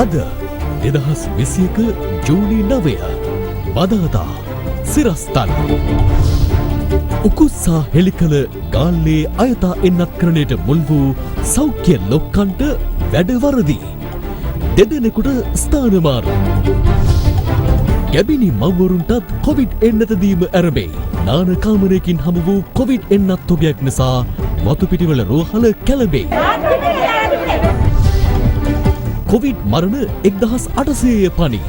අද 2021 ජූනි 9 බදාදා සිරස්තල උකුස්සා හෙළිකල ගාල්ලේ අයථා එන්නත්කරණයට මුල් වූ සෞඛ්‍ය ලොක්කන්ට වැඩවරදී දෙදෙනෙකුට ස්ථානමාරු ගැබිනි මව්වරුන්ටත් කොවිඩ් එන්නත දීම ඇරඹේ. නාන කාමරයකින් හමු වූ කොවිඩ් එන්නත් තොගයක් නිසා වතුපිටිවල රෝහල කැළඹේ. කොවිඩ් මරණ 1800 පනි.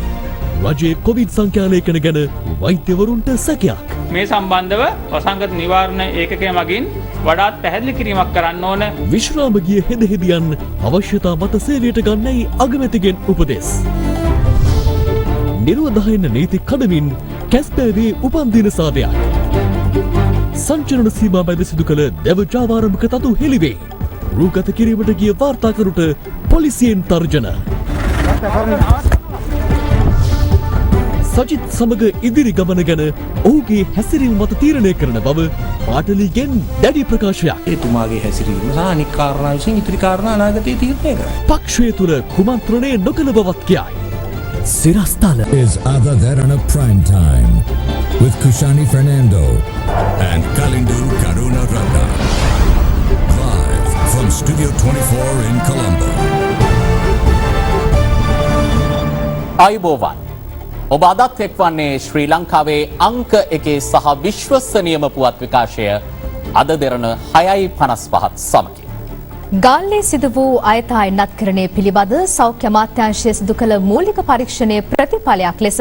රජයේ කොවිඩ් සංඛ්‍යාලේඛන ගැන වෛද්‍යවරුන්ට සැකයක්. මේ සම්බන්ධව වසංගත නිවාරණ ඒකකය මගින් වඩාත් පැහැදිලි කිරීමක් කරන්න ඕන. විශ්‍රාම ගිය හෙදහෙදියන් අවශ්‍යතා මත සේවයට ගන්නයි අගමැතිගෙන් උපදෙස්. නිරෝධායන නීති කඩමින් කැස්පෑවේ උපන්දින සාදයක්. සංචරණ සීමා මැද සිදු කළ දැව ජාවාරම්භක තතු හෙළිවේ. රූගත කිරීමට ගිය වාර්තාකරුට පොලිසියෙන් තර්ජන. සජිත් සමග ඉදිරි ගමන ගැන ඔහුගේ හැසිරීම මත තීරණය කරන බව පාටලීගෙන් දැඩි ප්‍රකාශයක්. එතුමාගේ හැසිරීම සහ අනික් කාරණා විසින් ඉතිරි කාරණා අනාගතයේ තීරණය කරයි. පක්ෂය තුළ කුමන්ත්‍රණය නොකළ බවත් කියයි. Sirastala is Ada Derana Prime Time with Kushani Fernando and Kalindu Karuna Ratna. Live from Studio 24 in Colombo. ආයුබෝවන්. ඔබ අදත් එක්වන්නේ ශ්‍රී ලංකාවේ අංක 1 සහ විශ්වසනීයම පුවත් විකාශය අද දෙරණ 6:55 සමගින්. ගාල්ලේ සිදු වූ අයථා එන්නත්කරණය පිළිබඳ සෞඛ්‍ය අමාත්‍යාංශය සිදු කළ මූලික පරීක්ෂණයේ ප්‍රතිඵලයක් ලෙස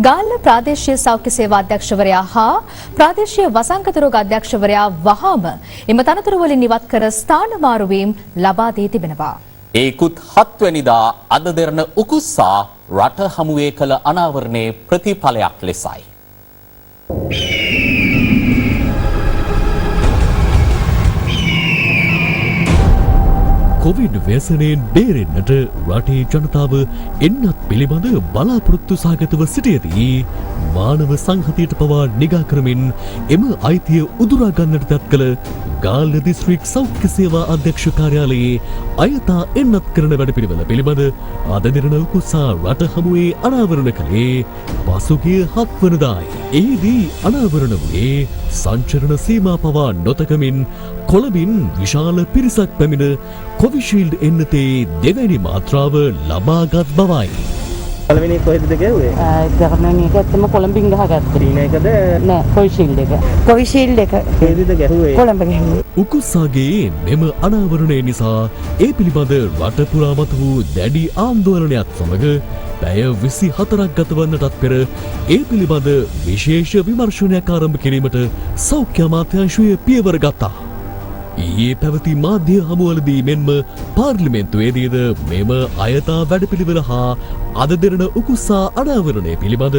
ගාල්ල ප්‍රාදේශීය සෞඛ්‍ය සේවා අධ්‍යක්ෂවරයා හා ප්‍රාදේශීය වසංගත රෝග අධ්‍යක්ෂවරයා වහාම එම තනතුරු වලින් ඉවත් කර ස්ථානමාරු වීම ලබා දී තිබෙනවා. ඒකුත් 7 වෙනිදා අද දෙරණ උකුස්සා රට හමුවේ කළ අනාවරණයේ ප්‍රතිඵලයක් ලෙසයි. කොවිඩ් ව්‍යසනයෙන් බේරෙන්නට රටේ ජනතාව එන්නත් පිළිබඳ බලාපොරොත්තු සහගතව සිටියදී මානව සංහතියට පවා නිගා කරමින් එම අයිතිය උදුරා ගන්නට තත් කළ ගාල්ල දිස්ත්‍රික් සෞඛ්‍ය සේවා අධ්‍යක්ෂ කාර්යාලයේ අයථා එන්නත් කරන වැඩපිළිවෙල පිළිබඳ අද දින උකුස්සා රට හමුවේ අනාවරණ කළේ පසුගිය 7 වෙනිදායි. එහිදී අනාවරණ වූයේ සංචරණ සීමා පවා නොතකමින් කොළඹින් විශාල පිරිසක් පැමිණ කොවිෂීල්ඩ් එන්නතේ දෙවැනි මාත්‍රාව ලබාගත් බවයි. පළවෙනි කොහෙද ගැහුවේ? ගවර්නමන්ට් එක ඇත්තම කොළඹින් ගහගත්තා. ත්‍රින එකද? නෑ කොවිෂීල්ඩ් එක. කොවිෂීල්ඩ් එක. කොහෙද ගැහුවේ? කොළඹ ගැහුවේ. උකුස්සාගේ මෙම අනාවරණය නිසා ඒ පිළිබඳ රට පුරා මත වූ දැඩි ආන්දෝලනයක් සමග පැය 24ක් ගතවන්නටත් පෙර ඒ පිළිබඳ විශේෂ විමර්ශනයක් ආරම්භ කිරීමට සෞඛ්‍ය අමාත්‍යාංශය පියවර ගත්තා. ඊයේ පැවති මාධ්‍ය හමුවලදී මෙන්ම පාර්ලිමේන්තුවේදීද මෙම අයථා වැඩපිළිවෙල හා අද දෙරණ උකුස්සා අනාවරණය පිළිබඳ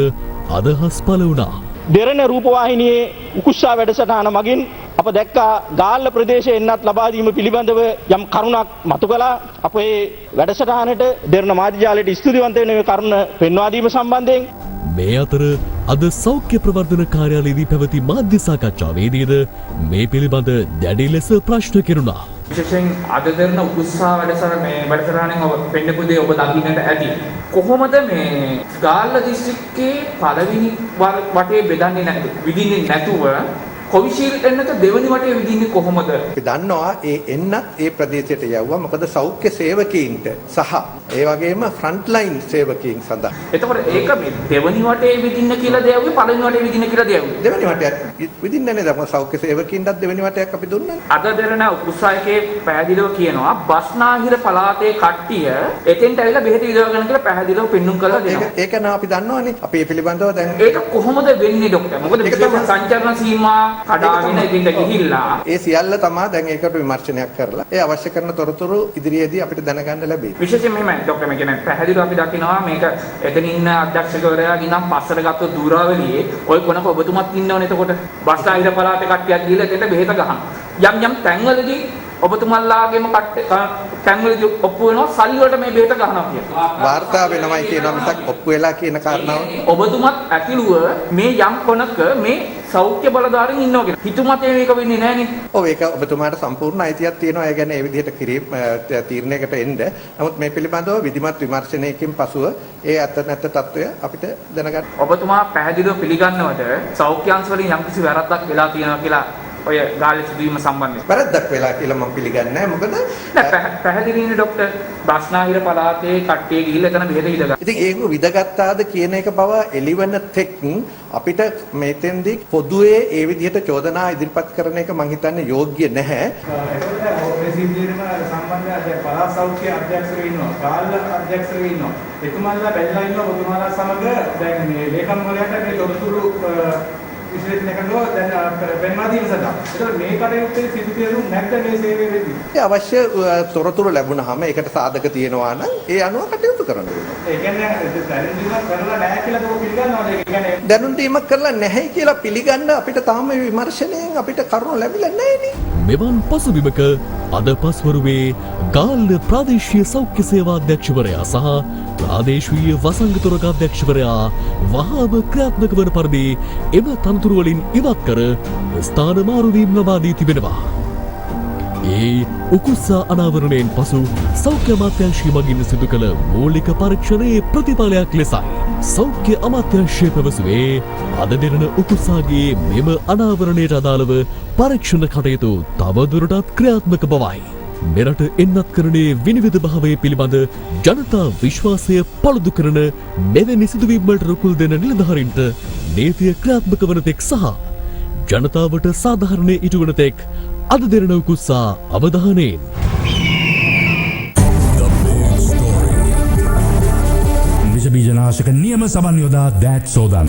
අදහස් පළ වුණා. දෙරණ රූපවාහිනියේ උකුස්සා වැඩසටහන මගින් අප දැක්කා ගාල්ල ප්‍රදේශයේ එන්නත් ලබා දීම පිළිබඳව යම් කරුණක් මතු කළා. අපේ වැඩසටහනට දෙරණ මාධ්‍ය ජාලයට ස්තුතිවන්ත වෙන මේ කරුණ පෙන්වා දීම සම්බන්ධයෙන් මේ අතර අද සෞඛ්‍ය ප්‍රවර්ධන කාර්යාලයේදී පැවති මාධ්‍ය සාකච්ඡාවේදීද මේ පිළිබඳ දැඩි ලෙස ප්‍රශ්න කෙරුණා. විශේෂයෙන් අද දෙරණ උකුස්සා වැඩසටහනෙන් ඔබ පෙන්නපු දේ ඔබ දකින්නට ඇති. කොහොමද මේ ගාල්ල දිස්ත්‍රික්කයේ පළවෙනි වටේ බෙදන්නේ විදින්නේ නැතුව කොවිෂීල්ඩ් එන්නත දෙවනි වටේ විදින්නේ කොහොමද? අපි දන්නවා ඒ එන්නත් ඒ ප්‍රදේශයට යවුවා මොකද සෞඛ්‍ය සේවකීන්ට සහ ඒ වගේම ෆ්‍රන්ට් ලයින් සේවකීන් සඳහා. එතකොට ඒක මේ දෙවනි වටේ විදින්න කියලා දෙයව්වේ පළවෙනි වටේ විදින්න කියලා දෙයව්වේ. දෙවනි වටයක් විදින්නේ නැහැ නේද? සෞඛ්‍ය සේවකීන්ටත් දෙවනි වටයක් අපි දුන්නා. අද දෙරණ උකුස්සායකේ පැහැදිලිව කියනවා බස්නාහිර පළාතේ කට්ටිය එතෙන්ට ඇවිල්ලා බෙහෙත විදවගන්න කියලා පැහැදිලිව පෙන්눔 කරලා දෙනවා. ඒක නා අපි දන්නවනේ. අපි මේ පිළිබඳව දැන් ඒක කොහොමද වෙන්නේ ડોක්ටර්? මොකද විශේෂ සංචරණ සීමා කඩාගෙන ඉදින්ට ගිහිල්ලා ඒ සියල්ල තමයි දැන් ඒකට විමර්ශනයක් කරලා ඒ අවශ්‍ය කරන තොරතුරු ඉදිරියේදී අපිට දැනගන්න ලැබේ. විශේෂයෙන් මෙහෙමයි ડોක්ටර් මේ කියන්නේ පැහැදිලිව අපි දකිනවා මේක එතන ඉන්න අධ්‍යක්ෂකවරයා ගිනම් පස්සට ගත්ත දූරාවලියේ ඔය කොනක ඔබතුමත් ඉන්නවනේ එතකොට බස්නාහිර පළාතේ කට්ටියක් ගිහලා එතනට බෙහෙත ගහන. යම් තැන්වලදී ඔබතුමන්ලාගේම තැන්වලදී ඔප්පු වෙනවා සල්ලි වලට මේ බෙහෙත ගහනවා කියලා. වාර්තා වෙනවයි කියනවා මිසක් ඔප්පු වෙලා කියන කාරණාව. ඔබතුමත් ඇතිළුව මේ යම් කොනක මේ සෞඛ්‍ය බලධාරීන් ඉන්නවා කියලා. හිතුමතේ මේක වෙන්නේ නැහනේ. ඔව් ඒක ඔබතුමාට සම්පූර්ණ අයිතියක් තියෙනවා ඒ ගැන ඒ විදිහට තීරණයකට එන්න. නමුත් මේ පිළිබඳව විධිමත් විමර්ශනයකින් පසුව ඒ අත නැත්ත තත්වය අපිට දැනගන්න. ඔබතුමා පැහැදිලිව පිළිගන්නවද සෞඛ්‍ය අංශ වලින් යම්කිසි වැරද්දක් වෙලා තියෙනවා කියලා ඔය ගාල්ලේ සිදුවීම සම්බන්ධයෙන්? වැරද්දක් වෙලා කියලා මම පිළිගන්නේ නැහැ. මොකද පැහැදිලිනේ ડોක්ටර් බස්නාහිර පළාතේ කට්ටිය ගිහිල්ලා එතන බෙහෙත ඉඳගත්තා. ඉතින් ඒක විදගත්තාද කියන එක බව එළිවන තෙක් අපිට මෙතෙන්දී පොදුවේ ඒ විදිහට චෝදනා ඉදිරිපත් කරන එක මම හිතන්නේ යෝග්‍ය නැහැ. මේ සිද්ධියේම සම්බන්ධව දැන් පළාත් සෞඛ්‍ය අධ්‍යක්ෂකව ඉන්නවා, කාල අධ්‍යක්ෂකව ඉන්නවා. එතුමාලා බැලලා ඉන්නවා ඔබතුමාලා සමග දැන් මේ ලේකම්වරයාට මේ තොරතුරු විශ්ලේෂණය කරනවා දැන් පෙන්වා දීම සඳහා. ඒතකොට මේ කටයුත්තේ සිදු කෙරුම් නැත්ද මේ සේවය වෙන්නේ? ඒ අවශ්‍ය තොරතුරු ලැබුණාම ඒකට සාධක තියෙනවා නම් ඒ අනුව කටයුතු කරන්න වෙනවා. ඒ කියන්නේ දැනුම් දීමක් කරලා නැහැ කියලා ඔබ පිළිගන්නවද? ඒ කියන්නේ දැනුම් දීමක් කරලා නැහැ කියලා පිළිගන්න අපිට තාම මේ විමර්ශනයෙන් අපිට කරුණු ලැබිලා නැහැනේ. මෙවන් පසුබිමක අද පස්වරුවේ ගාල්ල ප්‍රාදේශීය සෞඛ්‍ය සේවා අධ්‍යක්ෂවරයා සහ ප්‍රාදේශීය වසංගතොරක අධ්‍යක්ෂවරයා වහාම ක්‍රියාත්මක වන පරිදි එම තනතුරු වලින් ඉවත් කර ස්ථාන මාරුවීම් ලබා දී තිබෙනවා. ඒ උකුස්සා අනාවරණයෙන් පසු සෞඛ්‍ය අමාත්‍යාංශය මගින් සිදු කළ මූලික පරීක්ෂණයේ ප්‍රතිඵලයක් ලෙසයි සෞඛ්‍ය අමාත්‍යාංශය පැවසුවේ අද දෙරණ උකුස්සාගේ මෙම අනාවරණයට අදාළව පරීක්ෂණ කටයුතු තවදුරටත් ක්‍රියාත්මක බවයි. මෙරට එන්නත්කරණයේ විනිවිද භාවය පිළිබඳ ජනතා විශ්වාසය පළුදු කරන මෙවැනි සිදුවීම් වලට රුකුල් දෙන නිලධාරීන්ට නීතිය ක්‍රියාත්මක වන තෙක් සහ ජනතාවට සාධාරණයේ ඉටු වන තෙක් අද දෙරණ උකුස්සා අවධානයෙන්. විෂබීජනාශක නියම සබන් යොදා දෑත් සෝදන්.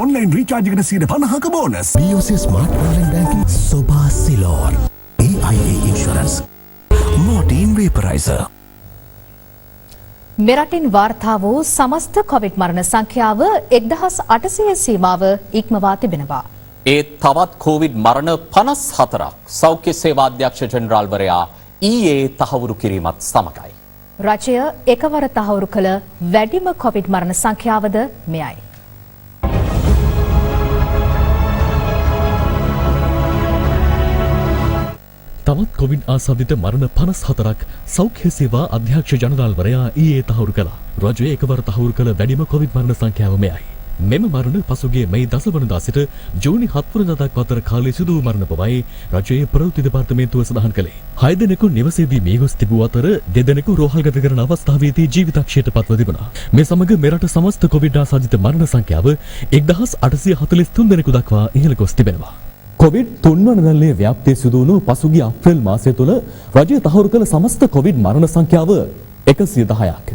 ඔන්ලයින් රීචාර්ජ් එකට 50ක bonus. BOC smart online banking සෝබා Ceylon. AIA insurance. Mortein vaporiser. මෙරටින් වාර්තා වූ සමස්ත කොවිඩ් මරණ සංඛ්‍යාව 1800 සීමාව ඉක්මවා තිබෙනවා. ඒ තවත් කොවිඩ් මරණ 54ක් සෞඛ්‍ය සේවා අධ්‍යක්ෂ ජෙනරාල්වරයා ඊයේ තහවුරු කිරීමත් සමගයි. රජය එකවර තහවුරු කළ වැඩිම කොවිඩ් මරණ සංඛ්‍යාවද මෙයයි. තවත් කොවිඩ් ආසාදිත මරණ 54ක් සෞඛ්‍ය සේවා අධ්‍යක්ෂ ජනරාල්වරයා ඊයේ තහවුරු කළා. රජය එකවර තහවුරු කළ වැඩිම කොවිඩ් මරණ සංඛ්‍යාව මෙයයි. මෙම මරණ පසුගිය මැයි 10 වනදා සිට ජූනි 7 වනදා දක්වා අතර කාලයේ සිදු වූ මරණ බවයි රජයේ ප්‍රවෘත්ති දෙපාර්තමේන්තුව සඳහන් කළේ. 6 දෙනෙකු නිවසේදී මියගොස් තිබූ අතර 2 දෙනෙකු රෝහල්ගත කරන අවස්ථාවේදී ජීවිතක්ෂයට පත්ව තිබුණා. මේ සමග මෙරට සමස්ත කොවිඩ් ආසාදිත මරණ සංඛ්‍යාව 1843 දෙනෙකු දක්වා ඉහළ ගොස් තිබෙනවා. කොවිඩ් 3 වන දළයේ ව්‍යාප්තිය සිදු වුණු පසුගිය අප්‍රේල් මාසය තුළ රජය තහවුරු කළ සමස්ත කොවිඩ් මරණ සංඛ්‍යාව 110ක්.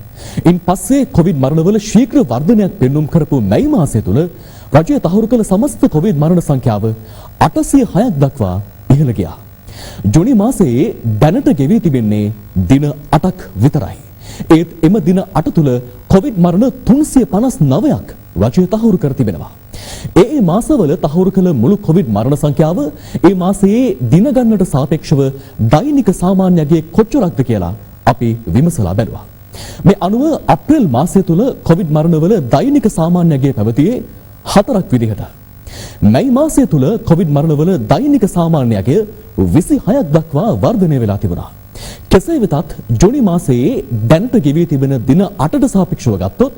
ඉන් පස්සේ කොවිඩ් මරණවල ශීඝ්‍ර වර්ධනයක් පෙන්නුම් කරපු මැයි මාසය තුළ රජය තහවුරු කළ සමස්ත කොවිඩ් මරණ සංඛ්‍යාව 806ක් දක්වා ඉහළ ගියා. ජූනි මාසයේ දැනට ගෙවී තිබෙන්නේ දින 8ක් විතරයි. ඒත් එම දින 8 තුළ කොවිඩ් මරණ 359ක් රජය තහවුරු කර තිබෙනවා. ඒ මාසවල තහවුරු කළ මුළු කොවිඩ් මරණ සංඛ්‍යාව ඒ මාසයේ දින ගණනට සාපේක්ෂව දෛනික සාමාන්‍යයේ කොච්චරක්ද කියලා අපි විමසලා බැලුවා. මේ අනුව අප්‍රේල් මාසය තුල කොවිඩ් මරණවල දෛනික සාමාන්‍යයේ පැවතියේ 4ක් විදිහට. මැයි මාසය තුල කොවිඩ් මරණවල දෛනික සාමාන්‍යයේ 26ක් දක්වා වර්ධනය වෙලා තිබුණා. කෙසේ වෙතත් ජූනි මාසයේ දැනට ගෙවී තිබෙන දින 8ට සාපේක්ෂව ගත්තොත්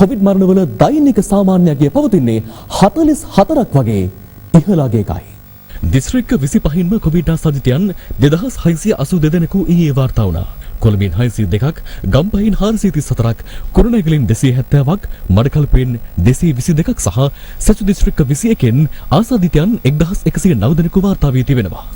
කොවිඩ් මරණවල දෛනික සාමාන්‍යයේ පවතින්නේ 44ක් වගේ ඉහළගේකයි. දිස්ත්‍රික්ක 25න්ම කොවිඩ් ආසාදිතයන් 2682 දෙනෙකු ඊයේ වාර්තා වුණා. කොළඹින් 602ක්, ගම්පහින් 434ක්, කුරුණෑගලින් 270ක්, මඩකලපුවෙන් 222ක් සහ සෙසු දිස්ත්‍රික්ක 21න් ආසාදිතයන් 1109 දෙනෙකු වාර්තා වී තිබෙනවා.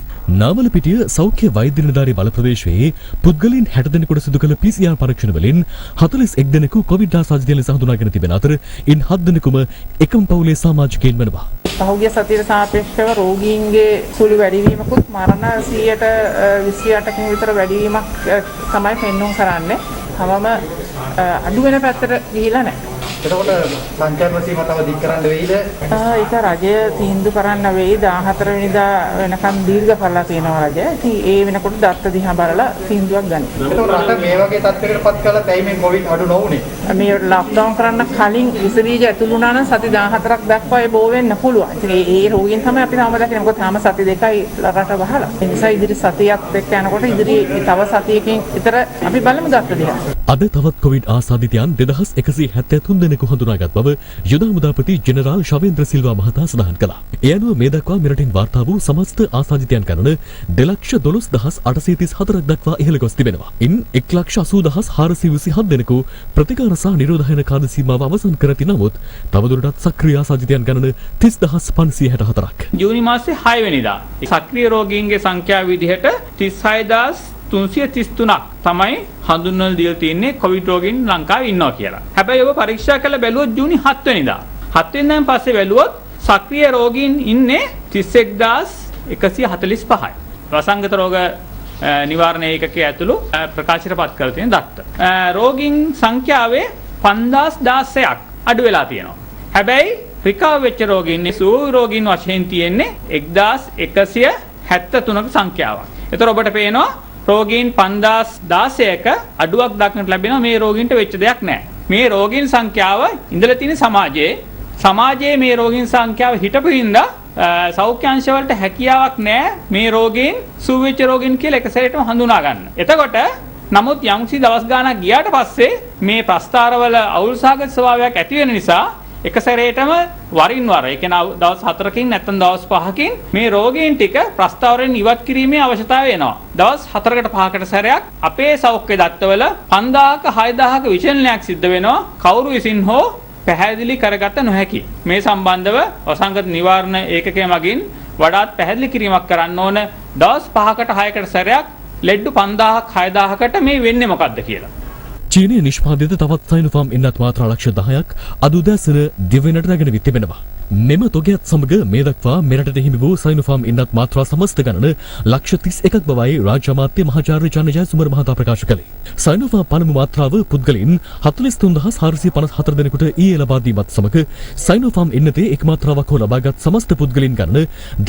නාවලපිටිය සෞඛ්‍ය වෛද්‍ය නිලධාරී බල ප්‍රදේශයේ පුද්ගලයන් 60 දෙනෙකුට සිදු කළ PCR පරීක්ෂණ වලින් 41 දෙනෙකු කොවිඩ් ආසාදිතයන් ලෙස හඳුනාගෙන තිබෙන අතර ඉන් 7 දෙනෙකුම එකම පවුලේ සමාජිකයින් වෙනවා. පහුගිය සතියට සාපේක්ෂව රෝගීන්ගේ සුළු වැඩිවීමකුත් මරණ 128කින් විතර වැඩිවීමක් තමයි පෙන්වුම් කරන්නේ. තවම අඩු වෙන පැත්තට ගිහිලා නැහැ. එතකොට සංචාරන සීමා තව දික් කරන්න වෙයිද? ඒක රජය තීන්දුව කරන්න වෙයි 14 වෙනිදා වෙනකම් දීර්ඝ කරලා තියෙනවා රජය. ඉතින් ඒ වෙනකොට දත්ත දිහා බලලා තීන්දුවක් ගන්න. එතකොට රට මේ වගේ තත්ත්වයකට පත් කළා තැයි මේ කොවිඩ් අඩු නොවුනේ. මේ ලොක්ඩවුන් කරන්න කලින් විස බීජ ඇතුළු වුණා නම් සති 14ක් දක්වා ඒ බෝ වෙන්න පුළුවන්. ඉතින් ඒ රෝගීන් තමයි අපි තාම දකින්නේ. මොකද තාම සති දෙකයි රට වහලා. ඒ නිසා ඉදිරි සතියක් එක්ක යනකොට ඉදිරි තව සතියකින් විතර අපි බලමු දත්ත දිහා. අද තවත් කොවිඩ් ආසාදිතයන් 2173 දෙනෙකු හඳුනාගත් බව යුද හමුදාපති ජෙනරාල් ශවේන්ද්‍ර සිල්වා මහතා සඳහන් කළා. ඒ අනුව මේ දක්වා මෙරටින් වාර්තා වූ සමස්ත ආසාදිතයන් ගණන 2,12,834ක් දක්වා ඉහළ ගොස් තිබෙනවා. ඉන් 1,80,427 දෙනෙකු ප්‍රතිකාර සහ නිරෝධායන කාල සීමාව අවසන් කර ඇති නමුත් තවදුරටත් සක්‍රීය ආසාදිතයන් ගණන 30,564ක්. ජූනි මාසේ 6 වෙනිදා සක්‍රීය රෝගීන්ගේ සංඛ්‍යාව විදිහට 36,333ක් තමයි හඳුන්වලා දීලා තියෙන්නේ කොවිඩ් රෝගීන් ලංකාවේ ඉන්නවා කියලා. හැබැයි ඔබ පරීක්ෂා කරලා බැලුවොත් ජූනි 7 වෙනිදා. 7 වෙනිදාන් පස්සේ බැලුවොත් සක්‍රීය රෝගීන් ඉන්නේ 31,145යි. වසංගත රෝග නිවාරණ ඒකකයේ ඇතුළු ප්‍රකාශයටපත් කරලා තියෙන දත්ත. රෝගීන් සංඛ්‍යාවේ 5016ක් අඩු වෙලා තියෙනවා. හැබැයි රිකවර් වෙච්ච රෝගීන් සුව රෝගීන් වශයෙන් තියෙන්නේ 1173ක සංඛ්‍යාවක්. ඒතර ඔබට පේනවා රෝගීන් 5016ක අඩුවක් දක්නට ලැබෙනවා. මේ රෝගීන්ට වෙච්ච දෙයක් නැහැ. මේ රෝගීන් සංඛ්‍යාව ඉඳලා තියෙන සමාජයේ මේ රෝගීන් සංඛ්‍යාව හිටපු හින්දා සෞඛ්‍ය අංශ වලට හැකියාවක් නැහැ මේ රෝගීන් සුව වෙච්ච රෝගීන් කියලා එක සැරේටම හඳුනා ගන්න. එතකොට නමුත් යම්සි දවස් ගාණක් ගියාට පස්සේ මේ ප්‍රස්තාරවල අවුල්සහගත ස්වභාවයක් ඇති වෙන නිසා එක සැරේටම වරින් වර ඒ කියන්නේ දවස් 4කින් නැත්නම් දවස් 5කින් මේ රෝගීන් ටික ප්‍රස්තාවරෙන් ඉවත් කිරීමේ අවශ්‍යතාවය එනවා. දවස් 4කට 5කට සැරයක් අපේ සෞඛ්‍ය දත්තවල 5000ක 6000ක විචලනයක් සිද්ධ වෙනවා. කවුරු විසින් හෝ පැහැදිලි කරගත නොහැකි. මේ සම්බන්ධව වසංගත නිවාරණ ඒකකය මගින් වඩාත් පැහැදිලි කිරීමක් කරන්න ඕන. දවස් 5කට 6කට සැරයක් ලෙඩ්ඩු 5000ක් 6000කට මේ වෙන්නේ මොකද්ද කියලා. චීනයේ නිෂ්පාදිත තවත් සයිනෝෆාම් එන්නත් මාත්‍රා ලක්ෂ 10ක් අද උදෑසන දිවෙනට රැගෙන තිබෙනවා. මෙම තොගයත් සමග මේ දක්වා මෙරටට හිමි වූ සයිනෝෆාම් එන්නත් මාත්‍රා සමස්ත ගණන ලක්ෂ 31ක් බවයි රාජ්‍ය අමාත්‍ය මහාචාර්ය ජනජයසුමර මහතා ප්‍රකාශ කළේ. සයිනෝෆාම් පළමු මාත්‍රාව පුද්ගලයන් 43454 දෙනෙකුට ඊයේ ලබා දීමත් සමග සයිනෝෆාම් එන්නතේ එක් මාත්‍රාවක් හෝ ලබාගත් සමස්ත පුද්ගලයන් ගණන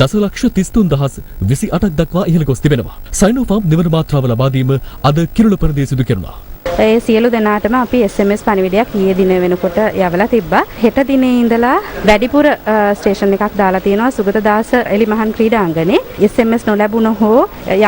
දශලක්ෂ 33028ක් දක්වා ඉහළ ගොස් තිබෙනවා. සයිනෝෆාම් දෙවන මාත්‍රාව ලබා දීම අද කිරුළ පෙරදී සිදු කෙරුණා. ඒ සියලු දෙනාටම අපි SMS පණිවිඩයක් ඊයේ දින වෙනකොට යවලා තිබ්බා. හෙට දිනේ ඉඳලා වැඩිපුර ස්ටේෂන් එකක් දාලා තියෙනවා සුගතදාස එලිමහන් ක්‍රීඩාංගණේ. SMS නොලැබුණ හෝ